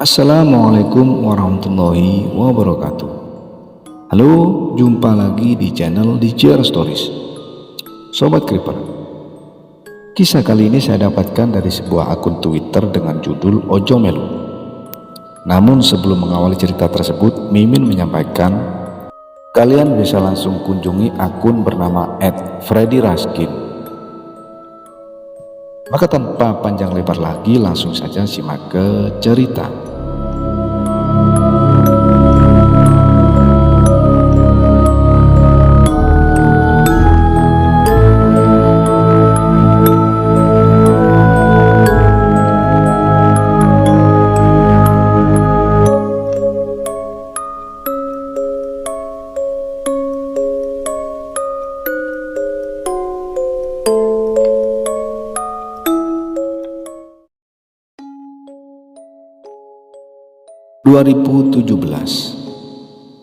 Assalamualaikum warahmatullahi wabarakatuh. Halo, jumpa lagi di channel DJ Stories. Sobat Creeper, kisah kali ini saya dapatkan dari sebuah akun Twitter dengan judul Ojo Melu. Namun sebelum mengawali cerita tersebut, Mimin menyampaikan kalian bisa langsung kunjungi akun bernama @freddy_raskin. Maka tanpa panjang lebar lagi, langsung saja simak ke cerita.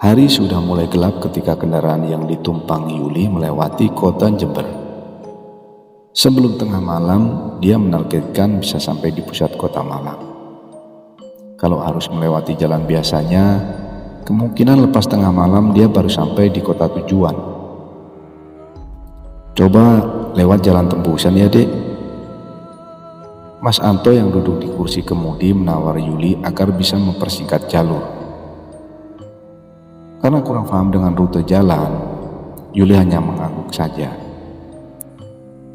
Hari sudah mulai gelap ketika kendaraan yang ditumpangi Yuli melewati kota Jember. Sebelum tengah malam, dia menargetkan bisa sampai di pusat kota Malang. Kalau harus melewati jalan biasanya, kemungkinan lepas tengah malam dia baru sampai di kota tujuan. Coba lewat jalan tembusan ya dek. Mas Anto yang duduk di kursi kemudi menawari Yuli agar bisa mempersingkat jalur. Karena kurang paham dengan rute jalan, Yuli hanya mengangguk saja.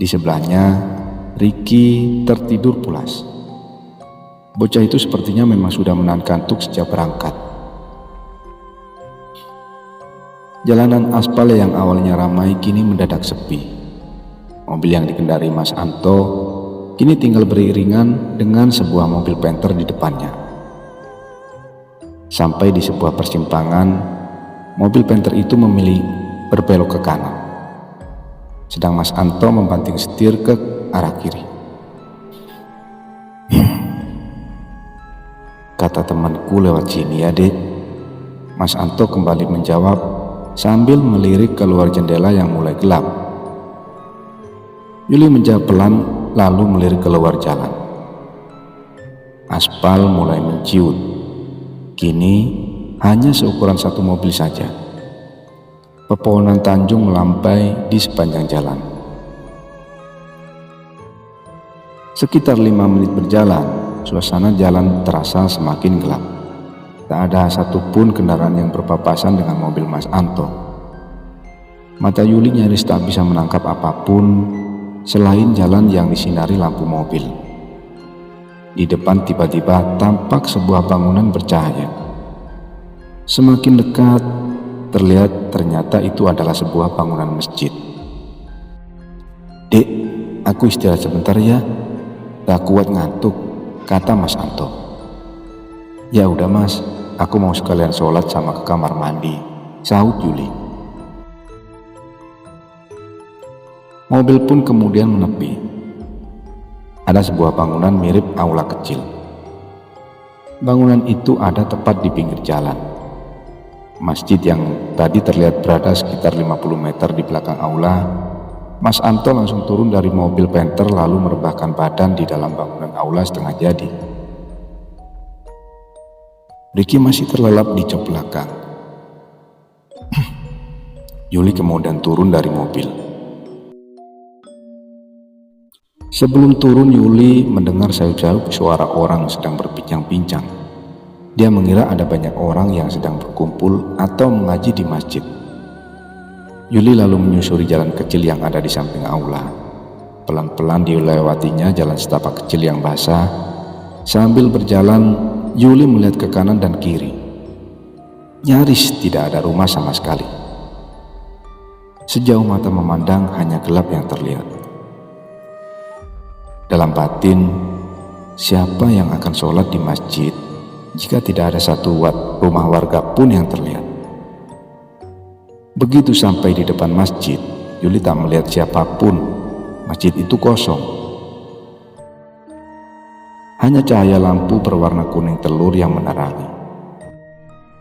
Di sebelahnya, Ricky tertidur pulas. Bocah itu sepertinya memang sudah menahan kantuk sejak berangkat. Jalanan aspal yang awalnya ramai kini mendadak sepi. Mobil yang dikendari Mas Anto kini tinggal beriringan dengan sebuah mobil Panther di depannya. Sampai di sebuah persimpangan, mobil Panther itu memilih berbelok ke kanan, sedang Mas Anto membanting setir ke arah kiri. Kata temanku lewat sini ya dek. Mas Anto kembali menjawab sambil melirik keluar jendela yang mulai gelap. Yuli menjawab pelan lalu melirik keluar jalan. Aspal mulai menciut. Kini hanya seukuran satu mobil saja. Pepohonan Tanjung melambai di sepanjang jalan. Sekitar 5 menit berjalan, suasana jalan terasa semakin gelap. Tak ada satupun kendaraan yang berpapasan dengan mobil Mas Anto. Mata Yuli nyaris tak bisa menangkap apapun selain jalan yang disinari lampu mobil. Di depan tiba-tiba tampak sebuah bangunan bercahaya. Semakin dekat, ternyata itu adalah sebuah bangunan masjid. Dek, aku istirahat sebentar ya, tak kuat ngantuk, kata Mas Anto. Ya udah mas, aku mau sekalian sholat sama ke kamar mandi, sahut Yuli. Mobil pun kemudian menepi. Ada sebuah bangunan mirip aula kecil. Bangunan itu ada tepat di pinggir jalan. Masjid yang tadi terlihat berada sekitar 50 meter di belakang aula. Mas Anto langsung turun dari mobil Panther lalu merebahkan badan di dalam bangunan aula setengah jadi. Ricky masih terlelap di jok belakang. Yuli kemudian turun dari mobil. Sebelum turun, Yuli mendengar sayup-sayup suara orang sedang berbincang-bincang. Dia mengira ada banyak orang yang sedang berkumpul atau mengaji di masjid. Yuli lalu menyusuri jalan kecil yang ada di samping aula. Pelan-pelan dilewatinya jalan setapak kecil yang basah. Sambil berjalan, Yuli melihat ke kanan dan kiri. Nyaris tidak ada rumah sama sekali. Sejauh mata memandang hanya gelap yang terlihat. Dalam batin, siapa yang akan sholat di masjid jika tidak ada satu rumah warga pun yang terlihat? Begitu sampai di depan masjid, Yuli tak melihat siapapun. Masjid itu kosong. Hanya cahaya lampu berwarna kuning telur yang menerangi.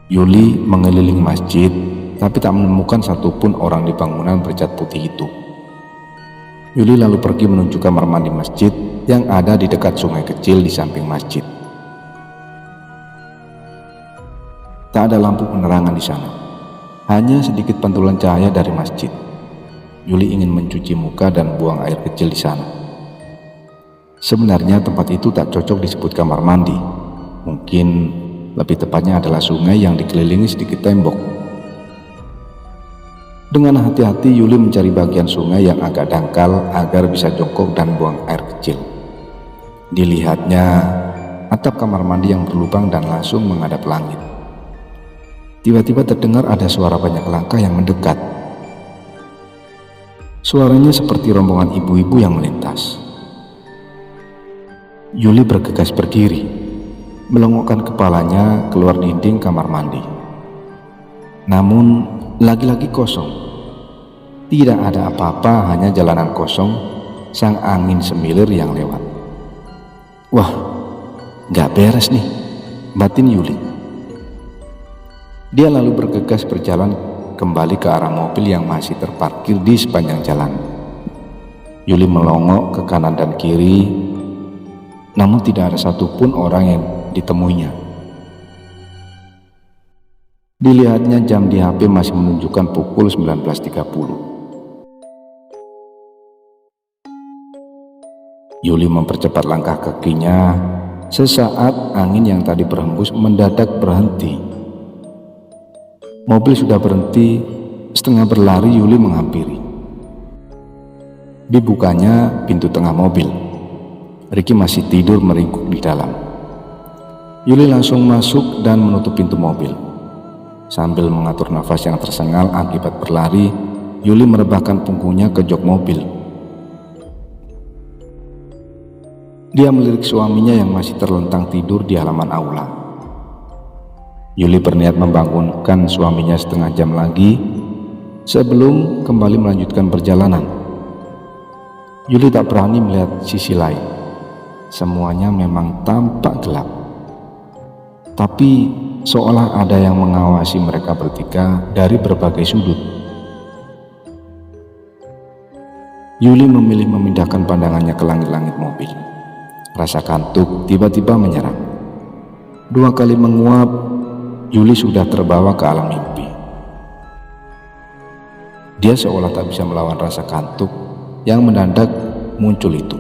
Yuli mengelilingi masjid, tapi tak menemukan satupun orang di bangunan bercat putih itu. Yuli lalu pergi menuju kamar mandi masjid yang ada di dekat sungai kecil di samping masjid. Tak ada lampu penerangan di sana, hanya sedikit pantulan cahaya dari masjid. Yuli ingin mencuci muka dan buang air kecil di sana. Sebenarnya tempat itu tak cocok disebut kamar mandi. Mungkin lebih tepatnya adalah sungai yang dikelilingi sedikit tembok. Dengan hati-hati Yuli mencari bagian sungai yang agak dangkal agar bisa jongkok dan buang air kecil. Dilihatnya atap kamar mandi yang berlubang dan langsung menghadap langit. Tiba-tiba terdengar ada suara banyak langkah yang mendekat. Suaranya seperti rombongan ibu-ibu yang melintas. Yuli bergegas berdiri, melongokkan kepalanya keluar dinding kamar mandi. Namun lagi-lagi kosong. Tidak ada apa-apa, hanya jalanan kosong, sang angin semilir yang lewat. Wah, gak beres nih, batin Yuli. Dia lalu bergegas berjalan kembali ke arah mobil yang masih terparkir di sepanjang jalan. Yuli melongok ke kanan dan kiri, namun tidak ada satupun orang yang ditemuinya. Dilihatnya jam di HP masih menunjukkan pukul 19.30. Yuli mempercepat langkah kakinya. Sesaat angin yang tadi berhembus mendadak berhenti. Mobil sudah berhenti. Setengah berlari Yuli menghampiri. Dibukanya pintu tengah mobil. Ricky masih tidur meringkuk di dalam. Yuli langsung masuk dan menutup pintu mobil. Sambil mengatur nafas yang tersengal akibat berlari, Yuli merebahkan punggungnya ke jok mobil. Dia melirik suaminya yang masih terlentang tidur di halaman aula. Yuli berniat membangunkan suaminya setengah jam lagi sebelum kembali melanjutkan perjalanan. Yuli tak berani melihat sisi lain. Semuanya memang tampak gelap. Tapi seolah ada yang mengawasi mereka bertiga dari berbagai sudut. Yuli memilih memindahkan pandangannya ke langit-langit mobil. Rasa kantuk tiba-tiba menyerang. 2 kali menguap, Yuli sudah terbawa ke alam mimpi. Dia seolah tak bisa melawan rasa kantuk yang mendadak muncul itu.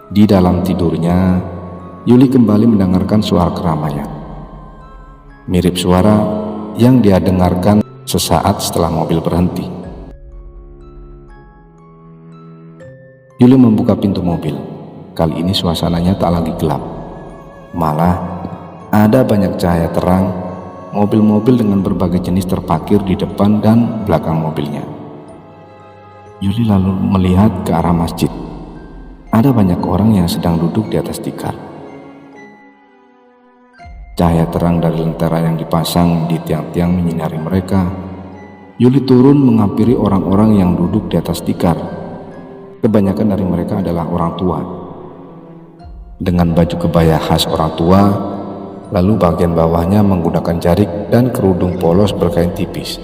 Di dalam tidurnya, Yuli kembali mendengarkan suara keramaian. Mirip suara yang dia dengarkan sesaat setelah mobil berhenti. Yuli membuka pintu mobil. Kali ini suasananya tak lagi gelap. Malah ada banyak cahaya terang. Mobil-mobil dengan berbagai jenis terparkir di depan dan belakang mobilnya. Yuli lalu melihat ke arah masjid. Ada banyak orang yang sedang duduk di atas tikar. Cahaya terang dari lentera yang dipasang di tiang-tiang menyinari mereka. Yuli turun menghampiri orang-orang yang duduk di atas tikar. Kebanyakan dari mereka adalah orang tua. Dengan baju kebaya khas orang tua, lalu bagian bawahnya menggunakan jarik dan kerudung polos berkain tipis.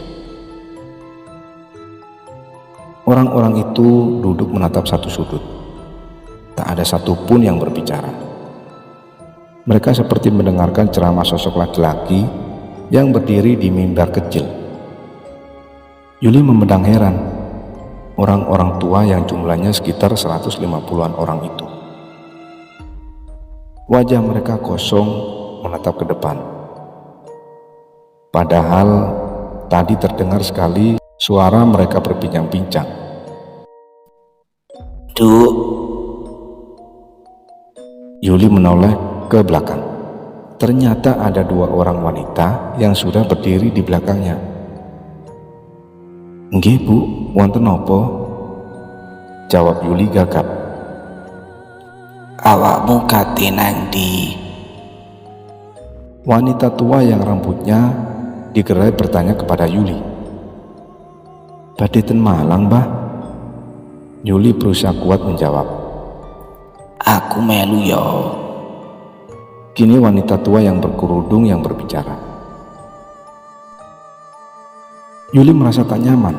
Orang-orang itu duduk menatap satu sudut. Tak ada satupun yang berbicara. Mereka seperti mendengarkan ceramah sosok laki-laki yang berdiri di mimbar kecil. Yuli memandang heran orang-orang tua yang jumlahnya sekitar 150-an orang itu. Wajah mereka kosong menatap ke depan. Padahal tadi terdengar sekali suara mereka berbincang-bincang. Duk. Yuli menoleh ke belakang. Ternyata ada 2 orang wanita yang sudah berdiri di belakangnya. "Nggih Bu, wonten napa?" jawab Yuli gagap. Awakmu kate nang ndi? Wanita tua yang rambutnya digerai bertanya kepada Yuli. "Badhe ten Malang, Mbah." Yuli berusaha kuat menjawab. Aku melu yo. Kini wanita tua yang berkerudung yang berbicara. Yuli merasa tak nyaman.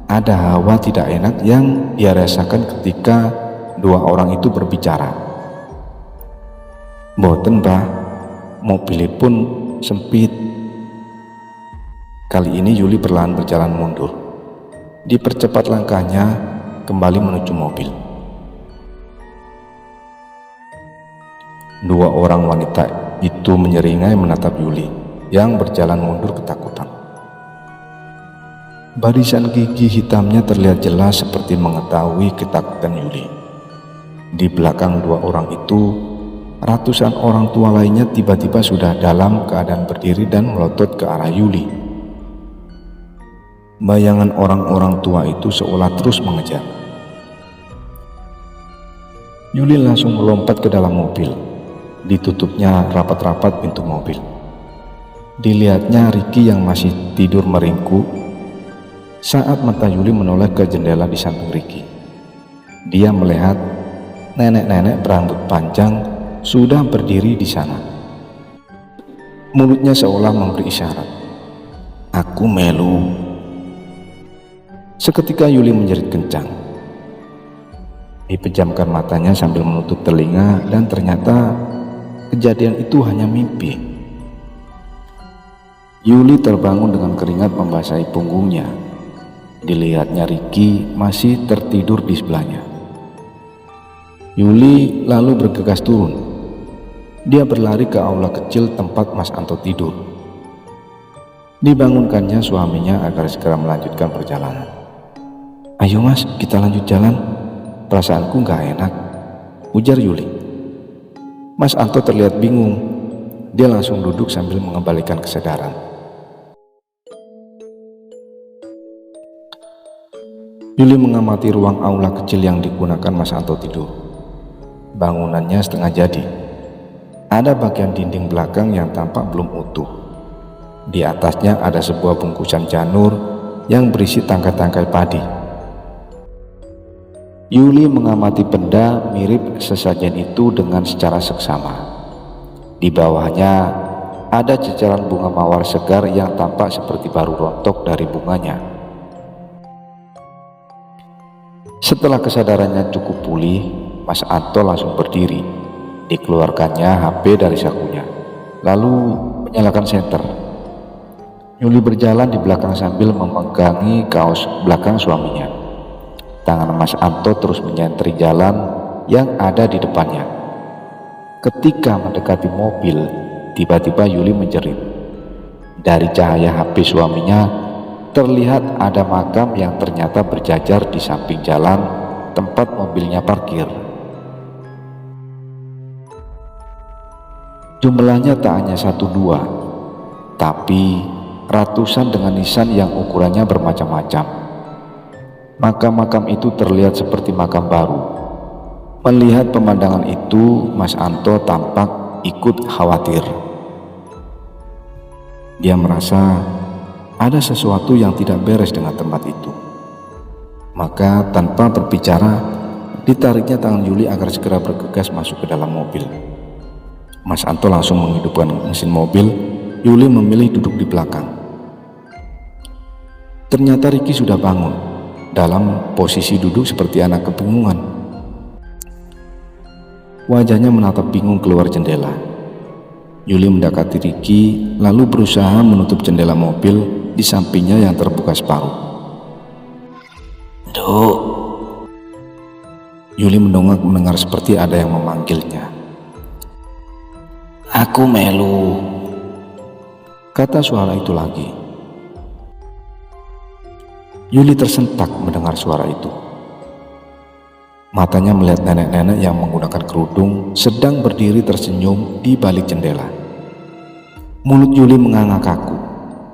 Ada hawa tidak enak yang dia rasakan ketika 2 orang itu berbicara. "Mboten, Mbah, mobilnya pun sempit." Kali ini Yuli perlahan berjalan mundur. Dipercepat langkahnya kembali menuju mobil. Dua orang wanita itu menyeringai menatap Yuli yang berjalan mundur ketakutan. Barisan gigi hitamnya terlihat jelas seperti mengetahui ketakutan Yuli. Di belakang dua orang itu, ratusan orang tua lainnya tiba-tiba sudah dalam keadaan berdiri dan melotot ke arah Yuli. Bayangan orang-orang tua itu seolah terus mengejar. Yuli langsung melompat ke dalam mobil. Ditutupnya rapat-rapat pintu mobil. Dilihatnya Ricky yang masih tidur meringkuk saat mata Yuli menoleh ke jendela di samping Ricky. Dia melihat nenek-nenek berambut panjang sudah berdiri di sana. Mulutnya seolah memberi isyarat. Aku melu. Seketika Yuli menjerit kencang. Dipejamkan matanya sambil menutup telinga dan ternyata kejadian itu hanya mimpi. Yuli terbangun dengan keringat membasahi punggungnya. Dilihatnya Ricky masih tertidur di sebelahnya. Yuli lalu bergegas turun. Dia berlari ke aula kecil tempat Mas Anto tidur. Dibangunkannya suaminya agar segera melanjutkan perjalanan. Ayo Mas, kita lanjut jalan. Perasaanku gak enak, ujar Yuli. Mas Anto terlihat bingung. Dia langsung duduk sambil mengembalikan kesadaran. Yuli mengamati ruang aula kecil yang digunakan Mas Anto tidur. Bangunannya setengah jadi. Ada bagian dinding belakang yang tampak belum utuh. Di atasnya ada sebuah bungkusan janur yang berisi tangkai-tangkai padi. Yuli mengamati benda mirip sesajen itu dengan secara seksama. Di bawahnya ada jajaran bunga mawar segar yang tampak seperti baru rontok dari bunganya. Setelah kesadarannya cukup pulih, Mas Anto langsung berdiri. Dikeluarkannya HP dari sakunya, lalu menyalakan senter. Yuli berjalan di belakang sambil memegangi kaos belakang suaminya. Tangan Mas Anto terus menyentri jalan yang ada di depannya. Ketika mendekati mobil, tiba-tiba Yuli menjerit. Dari cahaya HP suaminya, terlihat ada makam yang ternyata berjajar di samping jalan tempat mobilnya parkir. Jumlahnya tak hanya 1-2, tapi ratusan dengan nisan yang ukurannya bermacam-macam. Makam-makam itu terlihat seperti makam baru. Melihat pemandangan itu, Mas Anto tampak ikut khawatir. Dia merasa ada sesuatu yang tidak beres dengan tempat itu. Maka tanpa berbicara, ditariknya tangan Yuli agar segera bergegas masuk ke dalam mobil. Mas Anto langsung menghidupkan mesin mobil. Yuli memilih duduk di belakang. Ternyata Ricky sudah bangun, dalam posisi duduk seperti anak kebingungan. Wajahnya menatap bingung keluar jendela. Yuli mendekati Ricky lalu berusaha menutup jendela mobil di sampingnya yang terbuka separuh. Duk. Yuli mendongak mendengar seperti ada yang memanggilnya. Aku melu, kata suara itu lagi. Yuli tersentak mendengar suara itu. Matanya melihat nenek-nenek yang menggunakan kerudung sedang berdiri tersenyum di balik jendela. Mulut Yuli menganga kaku.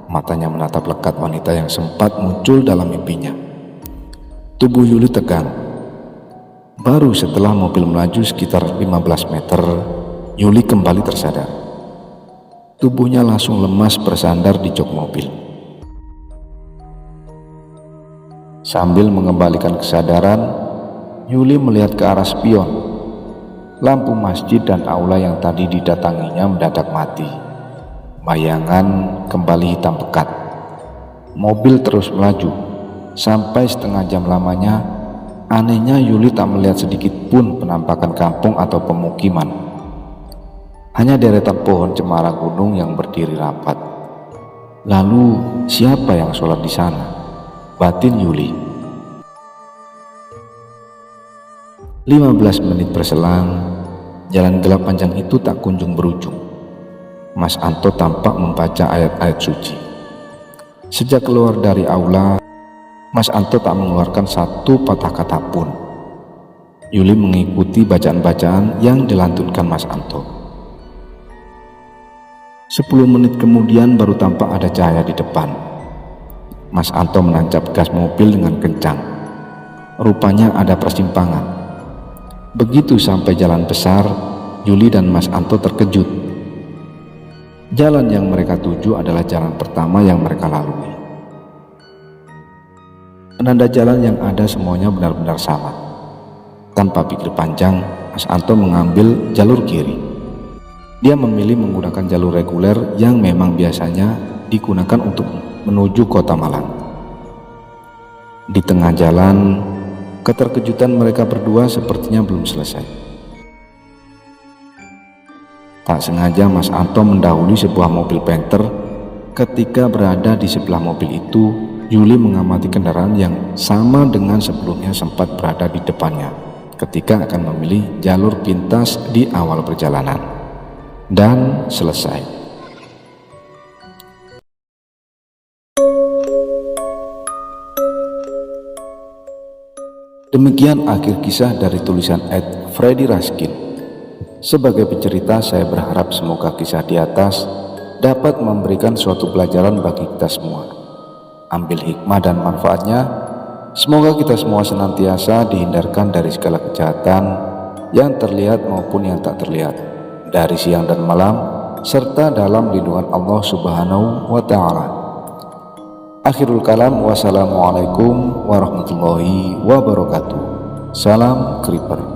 Matanya menatap lekat wanita yang sempat muncul dalam mimpinya. Tubuh Yuli tegang. Baru setelah mobil melaju sekitar 15 meter, Yuli kembali tersadar. Tubuhnya langsung lemas bersandar di jok mobil. Sambil mengembalikan kesadaran, Yuli melihat ke arah spion. Lampu masjid dan aula yang tadi didatanginya mendadak mati. Bayangan kembali hitam pekat. Mobil terus melaju. Sampai setengah jam lamanya, anehnya Yuli tak melihat sedikit pun penampakan kampung atau pemukiman. Hanya deretan pohon cemara gunung yang berdiri rapat. Lalu siapa yang sholat di sana? Batin Yuli. 15 menit berselang, jalan gelap panjang itu tak kunjung berujung. Mas Anto tampak membaca ayat-ayat suci. Sejak keluar dari aula, Mas Anto tak mengeluarkan satu patah kata pun. Yuli mengikuti bacaan-bacaan yang dilantunkan Mas Anto. 10 menit kemudian baru tampak ada cahaya di depan. Mas Anto menancap gas mobil dengan kencang. Rupanya ada persimpangan. Begitu sampai jalan besar, Yuli dan Mas Anto terkejut. Jalan yang mereka tuju adalah jalan pertama yang mereka lalui. Penanda jalan yang ada semuanya benar-benar sama. Tanpa pikir panjang, Mas Anto mengambil jalur kiri. Dia memilih menggunakan jalur reguler yang memang biasanya digunakan untuk menuju kota Malang. Di tengah jalan, keterkejutan mereka berdua sepertinya belum selesai. Tak sengaja Mas Anto mendahului sebuah mobil Panther. Ketika berada di sebelah mobil itu, Yuli mengamati kendaraan yang sama dengan sebelumnya sempat berada di depannya ketika akan memilih jalur pintas di awal perjalanan. Dan selesai. Demikian akhir kisah dari tulisan Freddy Raskin. Sebagai pencerita, saya berharap semoga kisah di atas dapat memberikan suatu pelajaran bagi kita semua. Ambil hikmah dan manfaatnya. Semoga kita semua senantiasa dihindarkan dari segala kejahatan yang terlihat maupun yang tak terlihat, dari siang dan malam, serta dalam lindungan Allah Subhanahu wa Ta'ala. Akhirul kalam, wassalamualaikum warahmatullahi wabarakatuh. Salam Creeper.